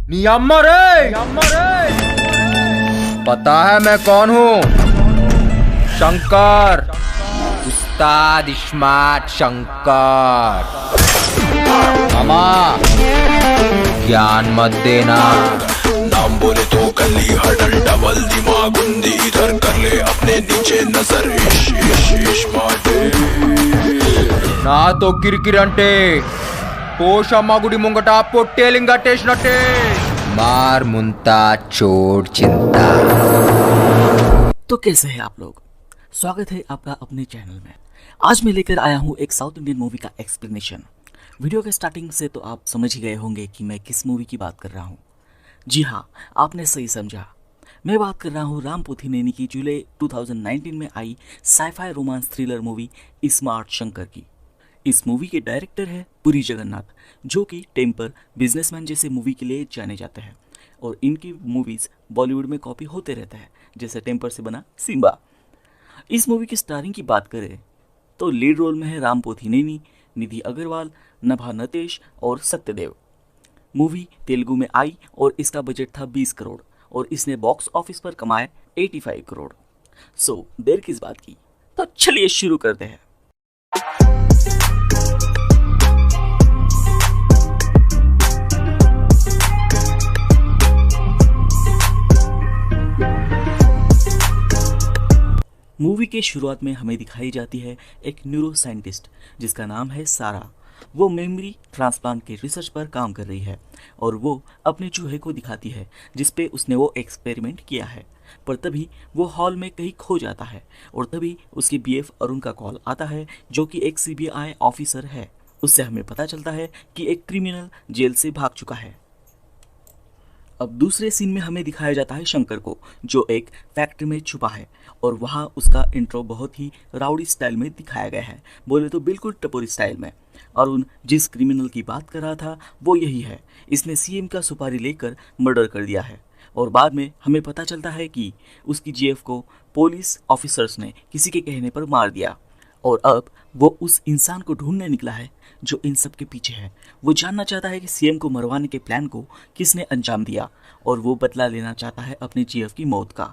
नियम्मरे पता है मैं कौन हूँ? शंकर, उस्ताद स्मार्ट शंकर। मामा ज्ञान मत देना। नाम बोले तो गली हडल डबल दिमाग उंदी इधर कर ले अपने नीचे नजर इश इश इश माटे ना तो కిరికిరంటే పోషమ్మ గుడి ముంగట పొట్టేలింగ్ కట్టేసినట్టే मार मुंता चोट चिंता। तो कैसे हैं आप लोग? स्वागत है आपका अपने चैनल में। आज मैं लेकर आया हूँ एक साउथ इंडियन मूवी का एक्सप्लेनेशन। वीडियो के स्टार्टिंग से तो आप समझ ही गए होंगे कि मैं किस मूवी की बात कर रहा हूँ। जी हाँ, आपने सही समझा। मैं बात कर रहा हूँ राम पोथिनेनी की जुलाई 2019 में आई sci-fi romance thriller movie iSmart Shankar की। इस मूवी के डायरेक्टर है पुरी जगन्नाथ, जो कि टेम्पर, बिजनेसमैन जैसे मूवी के लिए जाने जाते हैं और इनकी मूवीज बॉलीवुड में कॉपी होते रहते हैं, जैसे टेम्पर से बना सिम्बा। इस मूवी की स्टारिंग की बात करें तो लीड रोल में है राम पोथिनेनी, निधि अग्रवाल, नभा नतेश और सत्यदेव। मूवी तेलुगु में आई और इसका बजट था 20 करोड़ और इसने बॉक्स ऑफिस पर कमाए 85 करोड़। सो देर किस बात की, तो चलिए शुरू करते हैं। मूवी के शुरुआत में हमें दिखाई जाती है एक न्यूरो साइंटिस्ट जिसका नाम है सारा। वो मेमोरी ट्रांसप्लांट के रिसर्च पर काम कर रही है और वो अपने चूहे को दिखाती है जिस पे उसने वो एक्सपेरिमेंट किया है। पर तभी वो हॉल में कहीं खो जाता है और तभी उसके बीएफ अरुण का कॉल आता है, जो कि एक सीबीआई ऑफिसर है। उससे हमें पता चलता है कि एक क्रिमिनल जेल से भाग चुका है। अब दूसरे सीन में हमें दिखाया जाता है शंकर को, जो एक फैक्ट्री में छुपा है और वहाँ उसका इंट्रो बहुत ही राउडी स्टाइल में दिखाया गया है, बोले तो बिल्कुल टपोरी स्टाइल में। अरुण जिस क्रिमिनल की बात कर रहा था वो यही है। इसने सीएम का सुपारी लेकर मर्डर कर दिया है और बाद में हमें पता चलता है कि उसकी जीएफ को पुलिस ऑफिसर्स ने किसी के कहने पर मार दिया और अब वो उस इंसान को ढूंढने निकला है जो इन सब के पीछे है। वो जानना चाहता है कि सीएम को मरवाने के प्लान को किसने अंजाम दिया और वो बदला लेना चाहता है अपने जीएफ की मौत का।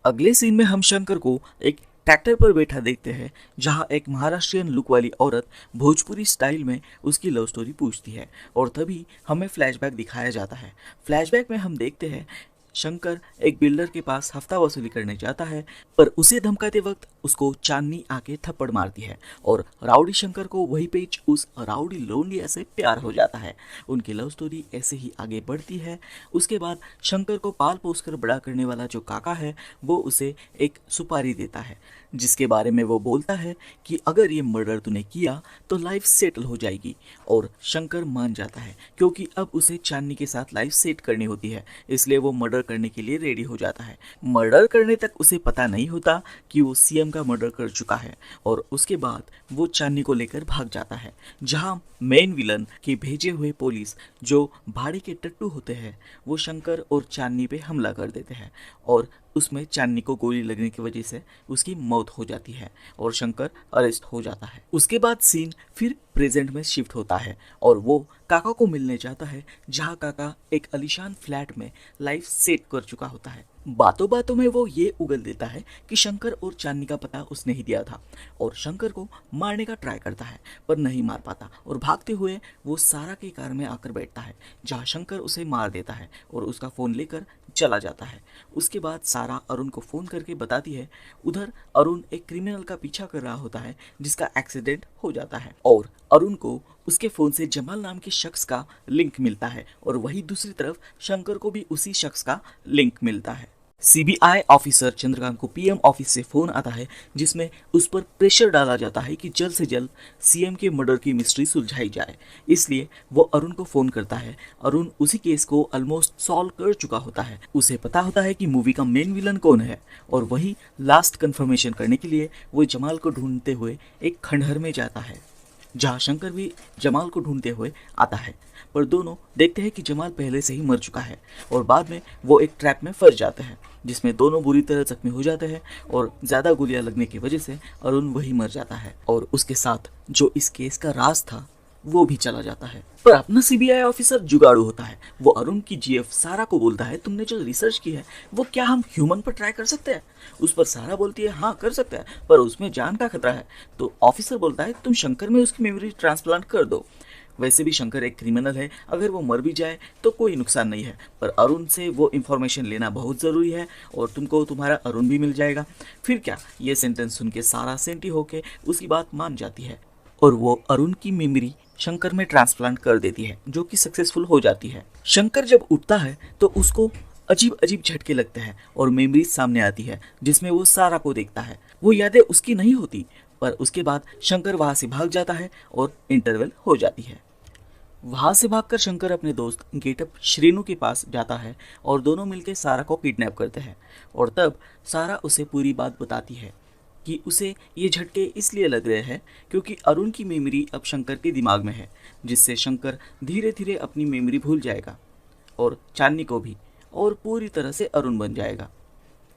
अगले सीन में हम शंकर को एक ट्रैक्टर पर बैठा देखते हैं, जहां एक महाराष्ट्रियन लुक वाली औरत भोजपुरी स्टाइल में उसकी लव स्टोरी पूछती है और तभी हमें फ्लैशबैक दिखाया जाता है। फ्लैशबैक में हम देखते हैं शंकर एक बिल्डर के पास हफ्ता वसूली करने जाता है, पर उसे धमकाते वक्त उसको चांदनी आके थप्पड़ मारती है और राउडी शंकर को वही पे उस राउडी लोनिया से प्यार हो जाता है। उनकी लव स्टोरी ऐसे ही आगे बढ़ती है। उसके बाद शंकर को पाल पोस कर बड़ा करने वाला जो काका है वो उसे एक सुपारी देता है, जिसके बारे में वो बोलता है कि अगर ये मर्डर तूने किया तो लाइफ सेटल हो जाएगी। और शंकर मान जाता है क्योंकि अब उसे चांदनी के साथ लाइफ सेट करनी होती है, इसलिए वो मर्डर करने के लिए रेडी हो जाता है। मर्डर करने तक उसे पता नहीं होता कि वो सीएम का मर्डर कर चुका है और उसके बाद वो चांदनी को लेकर भाग जाता है, जहां मेन विलन के भेजे हुए पुलिस जो भाड़ी के टट्टू होते हैं वो शंकर और चांदनी पे हमला कर देते हैं और उसमें चांदनी को गोली लगने की वजह से उसकी मौत हो जाती है और शंकर अरेस्ट हो जाता है। उसके बाद सीन फिर प्रेजेंट में शिफ्ट होता है और वो काका को मिलने जाता है, जहां काका एक आलीशान फ्लैट में लाइफ सेट कर चुका होता है। बातों बातों में वो ये उगल देता है कि शंकर और चांदनी का पता उसने ही दिया था और शंकर को मारने का ट्राई करता है पर नहीं मार पाता और भागते हुए वो सारा की कार में आकर बैठता है, जहां शंकर उसे मार देता है और उसका फ़ोन लेकर चला जाता है। उसके बाद सारा अरुण को फ़ोन करके बताती है। उधर अरुण एक क्रिमिनल का पीछा कर रहा होता है जिसका एक्सीडेंट हो जाता है और अरुण को उसके फ़ोन से जमाल नाम के शख्स का लिंक मिलता है और वही दूसरी तरफ शंकर को भी उसी शख्स का लिंक मिलता है। सीबीआई ऑफिसर चंद्रकांत को पीएम ऑफिस से फोन आता है, जिसमें उस पर प्रेशर डाला जाता है कि जल्द से जल्द सीएम के मर्डर की मिस्ट्री सुलझाई जाए। इसलिए वो अरुण को फोन करता है। अरुण उसी केस को ऑलमोस्ट सॉल्व कर चुका होता है। उसे पता होता है कि मूवी का मेन विलन कौन है और वही लास्ट कंफर्मेशन करने के लिए वो जमाल को ढूंढते हुए एक खंडहर में जाता है, जहां शंकर भी जमाल को ढूंढते हुए आता है। पर दोनों देखते हैं कि जमाल पहले से ही मर चुका है और बाद में वो एक ट्रैप में फंस जाते हैं, जिसमें दोनों बुरी तरह जख्मी हो जाते हैं और ज़्यादा गोलियां लगने की वजह से अरुण वही मर जाता है और उसके साथ जो इस केस का राज था वो भी चला जाता है। पर अपना सीबीआई ऑफिसर जुगाड़ू होता है। वो अरुण की जीएफ सारा को बोलता है, तुमने जो रिसर्च की है वो क्या हम ह्यूमन पर ट्राई कर सकते हैं? उस पर सारा बोलती है, हाँ कर सकते हैं, पर उसमें जान का खतरा है। तो ऑफिसर बोलता है, तुम शंकर में उसकी मेमोरी ट्रांसप्लांट कर दो। वैसे भी शंकर एक क्रिमिनल है, अगर वो मर भी जाए तो कोई नुकसान नहीं है, पर अरुण से वो इन्फॉर्मेशन लेना बहुत ज़रूरी है और तुमको तुम्हारा अरुण भी मिल जाएगा। फिर क्या, ये सेंटेंस सुन के सारा सेंटी होके उसकी बात मान जाती है और वो अरुण की मेमोरी शंकर में ट्रांसप्लांट कर देती है, जो कि सक्सेसफुल हो जाती है। शंकर जब उठता है तो उसको अजीब अजीब झटके लगते हैं और मेमोरी सामने आती है, जिसमें वो सारा को देखता है। वो यादें उसकी नहीं होती, पर उसके बाद शंकर वहां से भाग जाता है और इंटरवल हो जाती है। वहां से भागकर शंकर अपने दोस्त गेटअप श्रीनु के पास जाता है और दोनों मिलकर सारा को किडनैप करते हैं। और तब सारा उसे पूरी बात बताती है कि उसे ये झटके इसलिए लग रहे हैं क्योंकि अरुण की मेमोरी अब शंकर के दिमाग में है, जिससे शंकर धीरे धीरे अपनी मेमोरी भूल जाएगा और चांदनी को भी, और पूरी तरह से अरुण बन जाएगा।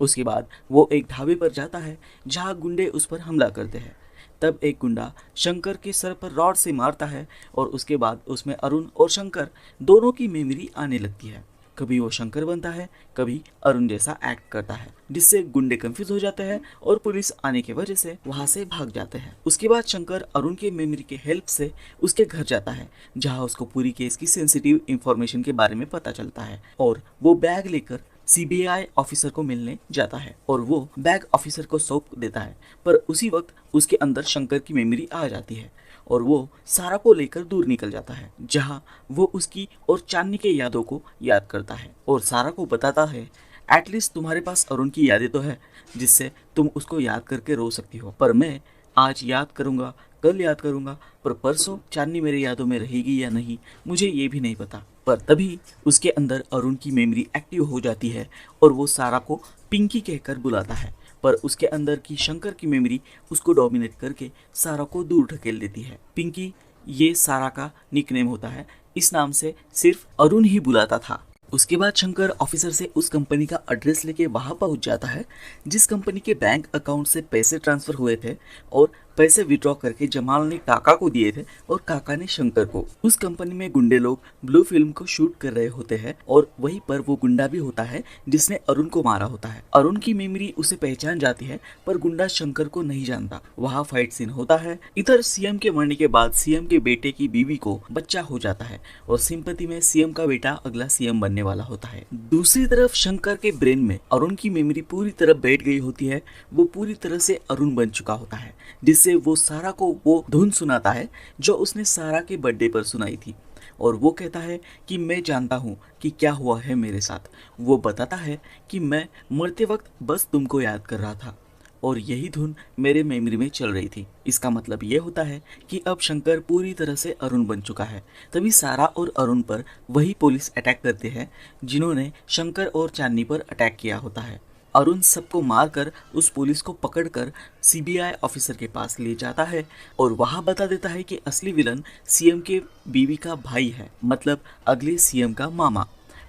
उसके बाद वो एक ढाबे पर जाता है जहाँ गुंडे उस पर हमला करते हैं। तब एक गुंडा शंकर के सर पर रॉड से मारता है और उसके बाद उसमें अरुण और शंकर दोनों की मेमोरी आने लगती है। कभी वो शंकर बनता है, कभी अरुण जैसा एक्ट करता है, जिससे गुंडे कंफ्यूज हो जाते हैं और पुलिस आने की वजह से वहां से भाग जाते हैं। उसके बाद शंकर अरुण के मेमोरी के हेल्प से उसके घर जाता है, जहां उसको पूरी केस की सेंसिटिव इंफॉर्मेशन के बारे में पता चलता है और वो बैग लेकर सीबीआई ऑफिसर को मिलने जाता है और वो बैग ऑफिसर को सौंप देता है। पर उसी वक्त उसके अंदर शंकर की मेमोरी आ जाती है और वो सारा को लेकर दूर निकल जाता है, जहां वो उसकी और चांदनी के यादों को याद करता है और सारा को बताता है, एटलीस्ट तुम्हारे पास अरुण की यादें तो है जिससे तुम उसको याद करके रो सकती हो, पर मैं आज याद करूंगा, कल याद करूंगा, पर परसों चांदनी मेरे यादों में रहेगी या नहीं मुझे ये भी नहीं पता। पर तभी उसके अंदर अरुण की मेमोरी एक्टिव हो जाती है और वो सारा को पिंकी कहकर बुलाता है, पर उसके अंदर की शंकर की मेमोरी उसको डोमिनेट करके सारा को दूर ढकेल देती है। पिंकी ये सारा का निकनेम होता है, इस नाम से सिर्फ अरुण ही बुलाता था। उसके बाद शंकर ऑफिसर से उस कंपनी का एड्रेस लेके वहां पहुंच जाता है जिस कंपनी के बैंक अकाउंट से पैसे ट्रांसफर हुए थे और पैसे विड्रॉ करके जमाल ने काका को दिए थे और काका ने शंकर को। उस कंपनी में गुंडे लोग ब्लू फिल्म को शूट कर रहे होते हैं और वहीं पर वो गुंडा भी होता है जिसने अरुण को मारा होता है। अरुण की मेमोरी उसे पहचान जाती है, पर गुंडा शंकर को नहीं जानता। वहाँ फाइट सीन होता है। इधर सीएम के मरने के बाद सीएम के बेटे की बीवी को बच्चा हो जाता है और सिंपैथी में सीएम का बेटा अगला सीएम बनने वाला होता है। दूसरी तरफ शंकर के ब्रेन में अरुण की मेमोरी पूरी तरह बैठ गई होती है। वो पूरी तरह से अरुण बन चुका होता है, जिससे वो सारा को वो धुन सुनाता है जो उसने सारा के बर्थडे पर सुनाई थी और वो कहता है कि मैं जानता हूँ कि क्या हुआ है मेरे साथ। वो बताता है कि मैं मरते वक्त बस तुमको याद कर रहा था और यही धुन मेरे मेमोरी में चल रही थी। इसका मतलब ये होता है कि अब शंकर पूरी तरह से अरुण बन चुका है। तभी सारा और अरुण पर वही पुलिस अटैक करते हैं जिन्होंने शंकर और चांदनी पर अटैक किया होता है। अरुण सबको मारकर उस पुलिस को पकड़कर सीबीआई ऑफिसर के पास ले जाता है और वहां बता देता है कि असली विलन सीएम के बीवी का भाई है, मतलब अगले सीएम का मामा,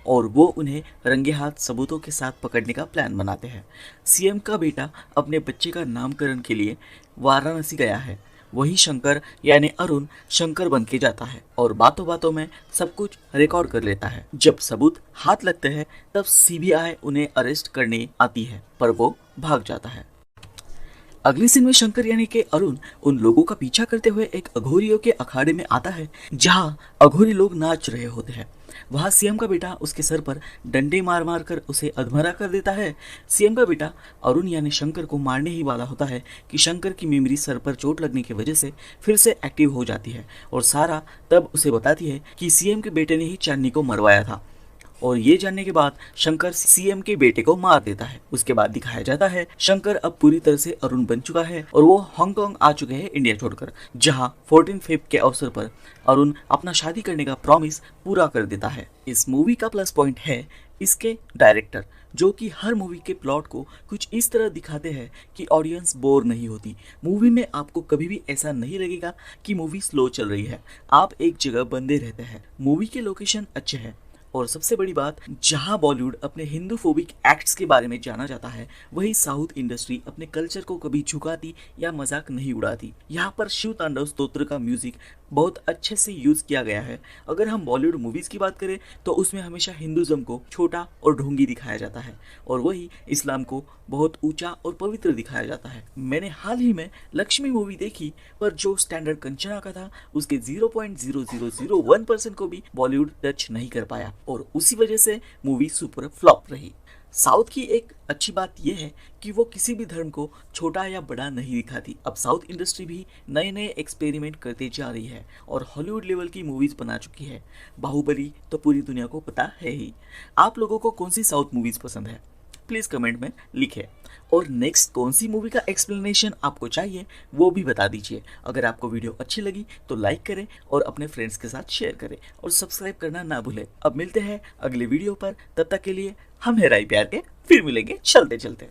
और वो उन्हें रंगे हाथ सबूतों के साथ पकड़ने का प्लान बनाते हैं। सीएम का बेटा अपने बच्चे का नामकरण के लिए वाराणसी गया है। वही शंकर यानी अरुण शंकर बन के जाता है और बातों बातों में सब कुछ रिकॉर्ड कर लेता है। जब सबूत हाथ लगते हैं तब सीबीआई उन्हें अरेस्ट करने आती है, पर वो भाग जाता है। अगले सीन में शंकर यानी कि अरुण उन लोगों का पीछा करते हुए एक अघोरियों के अखाड़े में आता है जहां अघोरी लोग नाच रहे होते हैं। वहां सीएम का बेटा उसके सर पर डंडे मार मार कर उसे अधमरा कर देता है। सीएम का बेटा अरुण यानी शंकर को मारने ही वाला होता है कि शंकर की मेमोरी सर पर चोट लगने की वजह से फिर से एक्टिव हो जाती है और सारा तब उसे बताती है कि सीएम के बेटे ने ही चांदनी को मरवाया था। और ये जानने के बाद शंकर सीएम के बेटे को मार देता है। उसके बाद दिखाया जाता है शंकर अब पूरी तरह से अरुण बन चुका है और वो हांगकांग आ चुके हैं इंडिया छोड़कर, जहां 14 फेब के अवसर पर अरुण अपना शादी करने का प्रॉमिस पूरा कर देता है। इस मूवी का प्लस पॉइंट है इसके डायरेक्टर, जो कि हर मूवी के प्लॉट को कुछ इस तरह दिखाते हैं कि ऑडियंस बोर नहीं होती। मूवी में आपको कभी भी ऐसा नहीं लगेगा कि मूवी स्लो चल रही है, आप एक जगह बंधे रहते हैं। मूवी के लोकेशन अच्छे हैं, और सबसे बड़ी बात, जहां बॉलीवुड अपने हिंदू फोबिक एक्ट्स के बारे में जाना जाता है, वही साउथ इंडस्ट्री अपने कल्चर को कभी झुकाती या मजाक नहीं उड़ाती। यहाँ पर शिव तांडव स्तोत्र का म्यूजिक बहुत अच्छे से यूज किया गया है। अगर हम बॉलीवुड मूवीज की बात करें तो उसमें हमेशा हिंदुज्म को छोटा और ढोंगी दिखाया जाता है और वही इस्लाम को बहुत ऊंचा और पवित्र दिखाया जाता है। मैंने हाल ही में लक्ष्मी मूवी देखी, पर जो स्टैंडर्ड कंचना का था उसके 0.0001% को भी बॉलीवुड टच नहीं कर पाया और उसी वजह से मूवी सुपर फ्लॉप रही। साउथ की एक अच्छी बात यह है कि वो किसी भी धर्म को छोटा या बड़ा नहीं दिखाती। अब साउथ इंडस्ट्री भी नए नए एक्सपेरिमेंट करते जा रही है और हॉलीवुड लेवल की मूवीज बना चुकी है। बाहुबली तो पूरी दुनिया को पता है ही। आप लोगों को कौन सी साउथ मूवीज पसंद है, प्लीज कमेंट में लिखें। और नेक्स्ट कौन सी मूवी का एक्सप्लेनेशन आपको चाहिए वो भी बता दीजिए। अगर आपको वीडियो अच्छी लगी तो लाइक करें और अपने फ्रेंड्स के साथ शेयर करें और सब्सक्राइब करना ना भूलें। अब मिलते हैं अगले वीडियो पर, तब तक के लिए हम है राई प्यार के, फिर मिलेंगे चलते चलते।